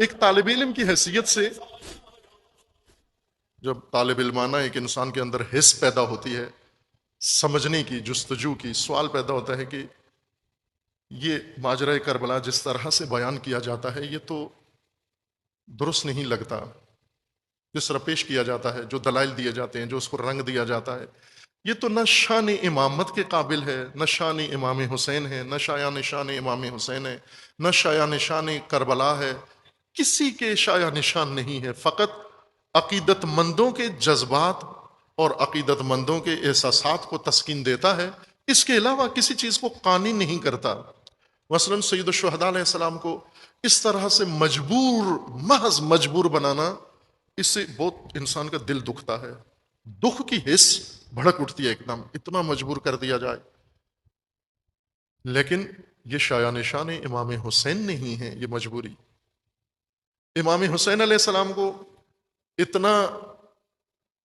ایک طالب علم کی حیثیت سے جب طالب علمانہ ایک انسان کے اندر حس پیدا ہوتی ہے، سمجھنے کی، جستجو کی، سوال پیدا ہوتا ہے کہ یہ ماجرہ کربلا جس طرح سے بیان کیا جاتا ہے یہ تو درست نہیں لگتا، جس طرح پیش کیا جاتا ہے، جو دلائل دیے جاتے ہیں، جو اس کو رنگ دیا جاتا ہے، یہ تو نہ شان امامت کے قابل ہے، نہ شان امام حسین ہے، نہ شایان شان امام حسین ہے، نہ شایان شان کربلا ہے، کسی کے شایع نشان نہیں ہے، فقط عقیدت مندوں کے جذبات اور عقیدت مندوں کے احساسات کو تسکین دیتا ہے، اس کے علاوہ کسی چیز کو قانی نہیں کرتا۔ مثلا سید الشہداء علیہ السلام کو اس طرح سے محض مجبور بنانا، اس سے بہت انسان کا دل دکھتا ہے، دکھ کی حس بھڑک اٹھتی ہے، ایک دم اتنا مجبور کر دیا جائے۔ لیکن یہ شایع نشان امام حسین نہیں ہے، یہ مجبوری امام حسین علیہ السلام کو اتنا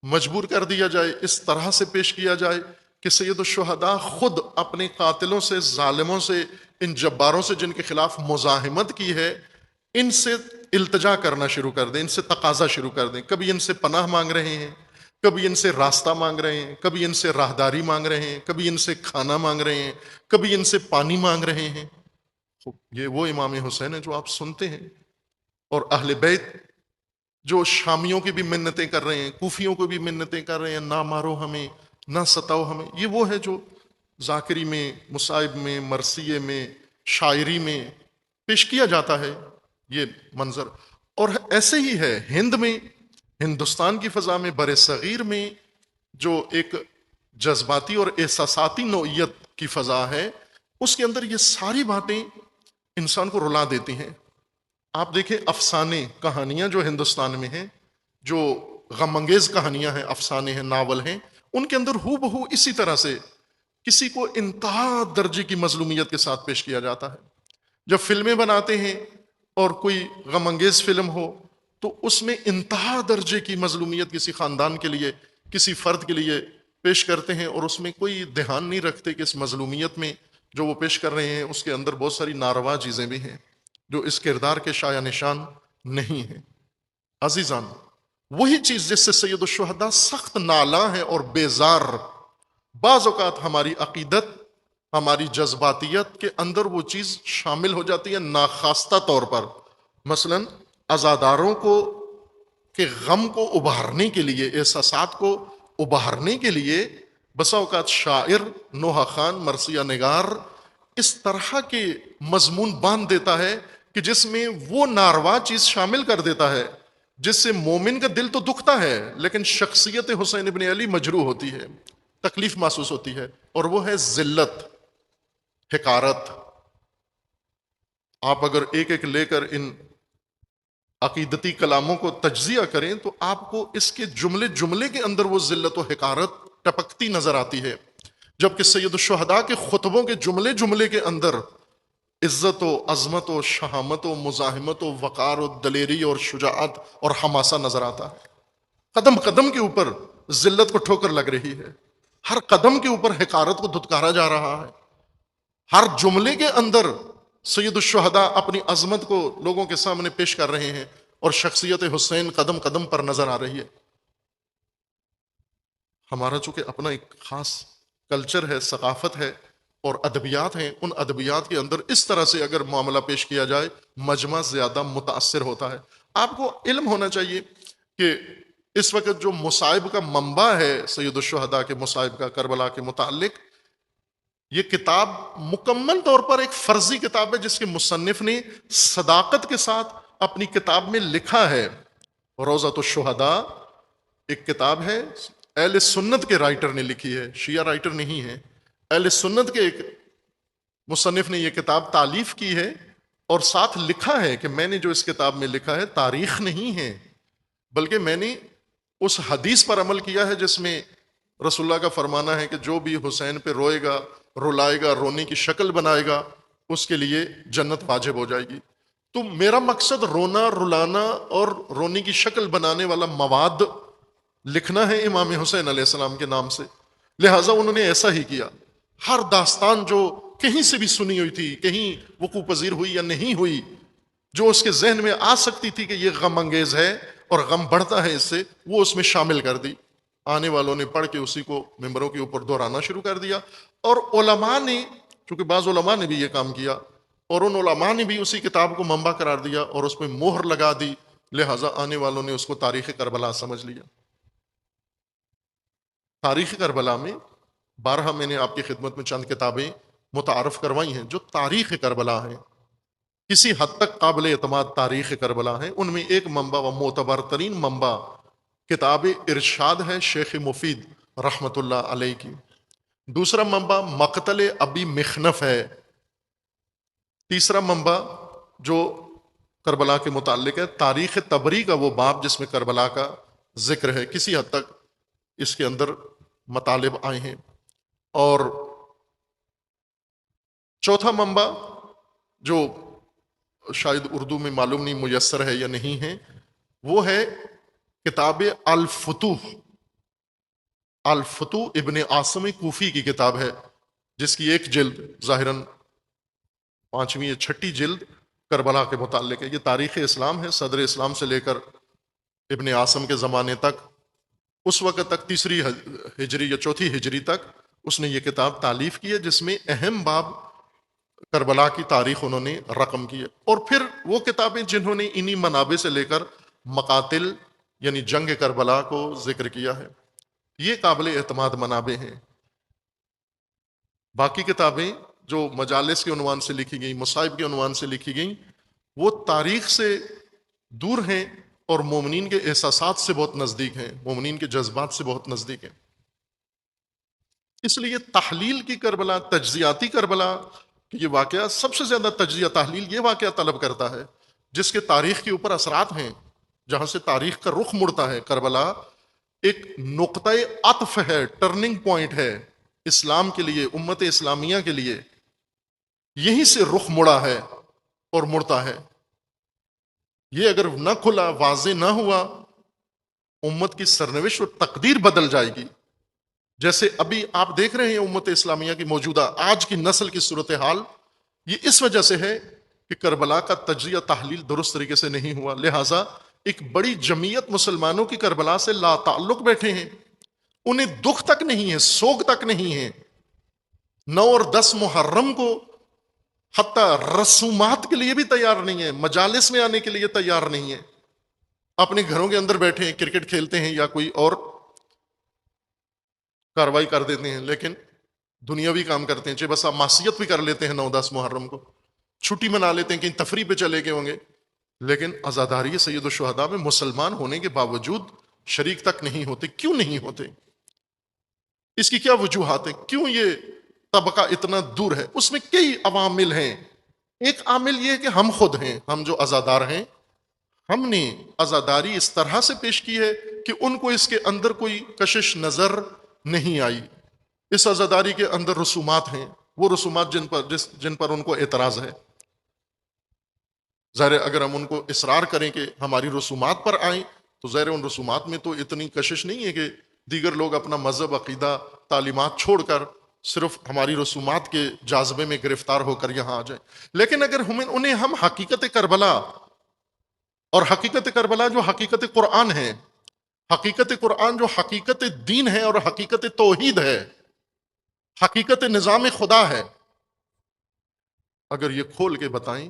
مجبور کر دیا جائے، اس طرح سے پیش کیا جائے کہ سید الشہداء خود اپنے قاتلوں سے، ظالموں سے، ان جباروں سے جن کے خلاف مزاحمت کی ہے، ان سے التجا کرنا شروع کر دیں، ان سے تقاضا شروع کر دیں، کبھی ان سے پناہ مانگ رہے ہیں، کبھی ان سے راستہ مانگ رہے ہیں، کبھی ان سے راہداری مانگ رہے ہیں، کبھی ان سے کھانا مانگ رہے ہیں، کبھی ان سے پانی مانگ رہے ہیں۔ یہ وہ امام حسین ہے جو آپ سنتے ہیں، اور اہل بیت جو شامیوں کی بھی منتیں کر رہے ہیں، کوفیوں کو بھی منتیں کر رہے ہیں، نہ مارو ہمیں، نہ ستاؤ ہمیں، یہ وہ ہے جو ذاکری میں، مصائب میں، مرثیے میں، شاعری میں پیش کیا جاتا ہے یہ منظر۔ اور ایسے ہی ہے ہند میں، ہندوستان کی فضا میں، بر صغیر میں جو ایک جذباتی اور احساساتی نوعیت کی فضا ہے، اس کے اندر یہ ساری باتیں انسان کو رلا دیتی ہیں۔ آپ دیکھیں افسانے، کہانیاں جو ہندوستان میں ہیں، جو غم انگیز کہانیاں ہیں، افسانے ہیں، ناول ہیں، ان کے اندر ہو بہو اسی طرح سے کسی کو انتہا درجے کی مظلومیت کے ساتھ پیش کیا جاتا ہے۔ جب فلمیں بناتے ہیں اور کوئی غم انگیز فلم ہو تو اس میں انتہا درجے کی مظلومیت کسی خاندان کے لیے، کسی فرد کے لیے پیش کرتے ہیں، اور اس میں کوئی دھیان نہیں رکھتے کہ اس مظلومیت میں جو وہ پیش کر رہے ہیں اس کے اندر بہت ساری ناروا چیزیں بھی ہیں جو اس کردار کے شایع نشان نہیں ہیں۔ عزیزان، وہی چیز جس سے سید الشہداء سخت نالاں ہے اور بیزار، بعض اوقات ہماری عقیدت، ہماری جذباتیت کے اندر وہ چیز شامل ہو جاتی ہے ناخواستہ طور پر۔ مثلا عزاداروں کو کہ غم کو ابھارنے کے لیے، احساسات کو ابھارنے کے لیے بسا اوقات شاعر، نوحہ خان، مرثیہ نگار اس طرح کے مضمون باندھ دیتا ہے کہ جس میں وہ ناروا چیز شامل کر دیتا ہے جس سے مومن کا دل تو دکھتا ہے لیکن شخصیت حسین ابن علی مجروح ہوتی ہے، تکلیف محسوس ہوتی ہے، اور وہ ہے ذلت، حقارت۔ آپ اگر ایک ایک لے کر ان عقیدتی کلاموں کو تجزیہ کریں تو آپ کو اس کے جملے جملے کے اندر وہ ذلت و حقارت ٹپکتی نظر آتی ہے، جبکہ سید الشہداء کے خطبوں کے جملے جملے کے اندر عزت و عظمت و شہامت و مزاحمت و وقار و دلیری اور شجاعت اور حماسہ نظر آتا ہے۔ قدم قدم کے اوپر ذلت کو ٹھوکر لگ رہی ہے، ہر قدم کے اوپر حقارت کو دھتکارا جا رہا ہے، ہر جملے کے اندر سید الشہداء اپنی عظمت کو لوگوں کے سامنے پیش کر رہے ہیں اور شخصیت حسین قدم قدم پر نظر آ رہی ہے۔ ہمارا چونکہ اپنا ایک خاص کلچر ہے، ثقافت ہے اور ادبیات ہیں، ان ادبیات کے اندر اس طرح سے اگر معاملہ پیش کیا جائے مجمع زیادہ متاثر ہوتا ہے۔ آپ کو علم ہونا چاہیے کہ اس وقت جو مصائب کا منبع ہے سید الشہداء کے مصائب کا، کربلا کے متعلق، یہ کتاب مکمل طور پر ایک فرضی کتاب ہے جس کے مصنف نے صداقت کے ساتھ اپنی کتاب میں لکھا ہے۔ روضۃ الشہداء ایک کتاب ہے، اہل سنت کے رائٹر نے لکھی ہے، شیعہ رائٹر نہیں ہے، اہل سنت کے ایک مصنف نے یہ کتاب تالیف کی ہے، اور ساتھ لکھا ہے کہ میں نے جو اس کتاب میں لکھا ہے تاریخ نہیں ہے، بلکہ میں نے اس حدیث پر عمل کیا ہے جس میں رسول اللہ کا فرمانا ہے کہ جو بھی حسین پہ روئے گا، رلائے گا، رونے کی شکل بنائے گا، اس کے لیے جنت واجب ہو جائے گی۔ تو میرا مقصد رونا، رلانا اور رونے کی شکل بنانے والا مواد لکھنا ہے امام حسین علیہ السلام کے نام سے، لہٰذا انہوں نے ایسا ہی کیا۔ ہر داستان جو کہیں سے بھی سنی ہوئی تھی، کہیں وقوع پذیر ہوئی یا نہیں ہوئی، جو اس کے ذہن میں آ سکتی تھی کہ یہ غم انگیز ہے اور غم بڑھتا ہے اس سے، وہ اس میں شامل کر دی. آنے والوں نے پڑھ کے اسی کو ممبروں کے اوپر دہرانا شروع کر دیا. اور علماء نے، چونکہ بعض علماء نے بھی یہ کام کیا، اور ان علماء نے بھی اسی کتاب کو منبع قرار دیا اور اس میں مہر لگا دی، لہٰذا آنے والوں نے اس کو تاریخ کربلا سمجھ لیا. تاریخ کربلا میں بارہا میں نے آپ کی خدمت میں چند کتابیں متعارف کروائی ہیں جو تاریخ کربلا ہیں، کسی حد تک قابل اعتماد تاریخ کربلا ہیں. ان میں ایک منبع و معتبر ترین منبع کتاب ارشاد ہے شیخ مفید رحمۃ اللہ علیہ کی. دوسرا منبع مقتل ابی مخنف ہے. تیسرا منبع جو کربلا کے متعلق ہے تاریخ طبری کا وہ باب جس میں کربلا کا ذکر ہے. کسی حد تک اس کے اندر مطالب آئے ہیں. اور چوتھا منبع جو شاید اردو میں معلوم نہیں میسر ہے یا نہیں ہے، وہ ہے کتاب الفتوح. الفتوح ابن عاصم کوفی کی کتاب ہے، جس کی ایک جلد ظاہراً 5ویں یا 6ٹھی جلد کربلا کے متعلق ہے. یہ تاریخ اسلام ہے، صدر اسلام سے لے کر ابن عاصم کے زمانے تک، اس وقت تک 3 ہجری یا 4 ہجری تک اس نے یہ کتاب تالیف کی ہے، جس میں اہم باب کربلا کی تاریخ انہوں نے رقم کی ہے. اور پھر وہ کتابیں جنہوں نے انہی منابع سے لے کر مقاتل یعنی جنگ کربلا کو ذکر کیا ہے، یہ قابل اعتماد منابع ہیں. باقی کتابیں جو مجالس کے عنوان سے لکھی گئیں، مصائب کے عنوان سے لکھی گئیں، وہ تاریخ سے دور ہیں اور مومنین کے احساسات سے بہت نزدیک ہیں، مومنین کے جذبات سے بہت نزدیک ہیں. اس لیے تحلیل کی کربلا، تجزیاتی کربلا، یہ واقعہ سب سے زیادہ تجزیہ تحلیل یہ واقعہ طلب کرتا ہے جس کے تاریخ کے اوپر اثرات ہیں، جہاں سے تاریخ کا رخ مڑتا ہے. کربلا ایک نقطۂ عطف ہے، ٹرننگ پوائنٹ ہے اسلام کے لیے، امت اسلامیہ کے لیے. یہیں سے رخ مڑا ہے اور مڑتا ہے. یہ اگر نہ کھلا، واضح نہ ہوا، امت کی سرنوشت و تقدیر بدل جائے گی. جیسے ابھی آپ دیکھ رہے ہیں امت اسلامیہ کی موجودہ آج کی نسل کی صورتحال، یہ اس وجہ سے ہے کہ کربلا کا تجزیہ تحلیل درست طریقے سے نہیں ہوا. لہٰذا ایک بڑی جمعیت مسلمانوں کی کربلا سے لا تعلق بیٹھے ہیں، انہیں دکھ تک نہیں ہے، سوگ تک نہیں ہے. 9 اور 10 محرم کو حتیٰ رسومات کے لیے بھی تیار نہیں ہے، مجالس میں آنے کے لیے تیار نہیں ہے. اپنے گھروں کے اندر بیٹھے ہیں، کرکٹ کھیلتے ہیں یا کوئی اور کاروائی کر دیتے ہیں، لیکن دنیاوی کام کرتے ہیں. چاہے بس آپ معصیت بھی کر لیتے ہیں 9-10 محرم کو، چھٹی منا لیتے ہیں، کہیں تفریح پہ چلے گئے ہوں گے، لیکن عزاداری سید الشہداء میں مسلمان ہونے کے باوجود شریک تک نہیں ہوتے. کیوں نہیں ہوتے؟ اس کی کیا وجوہات ہیں؟ کیوں یہ طبقہ اتنا دور ہے؟ اس میں کئی عوامل ہیں. ایک عامل یہ ہے کہ ہم خود ہیں، ہم جو عزادار ہیں، ہم نے عزاداری اس طرح سے پیش کی ہے کہ ان کو اس کے اندر کوئی کشش نظر نہیں آئی. اس عزاداری کے اندر رسومات ہیں، وہ رسومات جن پر ان کو اعتراض ہے. ظاہر اگر ہم ان کو اصرار کریں کہ ہماری رسومات پر آئیں تو ظاہر ان رسومات میں تو اتنی کشش نہیں ہے کہ دیگر لوگ اپنا مذہب، عقیدہ، تعلیمات چھوڑ کر صرف ہماری رسومات کے جاذبے میں گرفتار ہو کر یہاں آ جائیں. لیکن اگر ہم حقیقت کربلا، اور حقیقت کربلا جو حقیقت قرآن ہے، حقیقت قرآن جو حقیقت دین ہے اور حقیقت توحید ہے، حقیقت نظام خدا ہے، اگر یہ کھول کے بتائیں،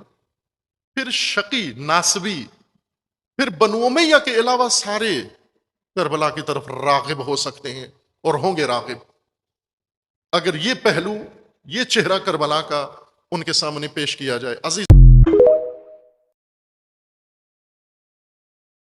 پھر شقی، ناسبی، پھر بنو امیہ کے علاوہ سارے کربلا کی طرف راغب ہو سکتے ہیں اور ہوں گے راغب، اگر یہ پہلو، یہ چہرہ کربلا کا ان کے سامنے پیش کیا جائے. عزیز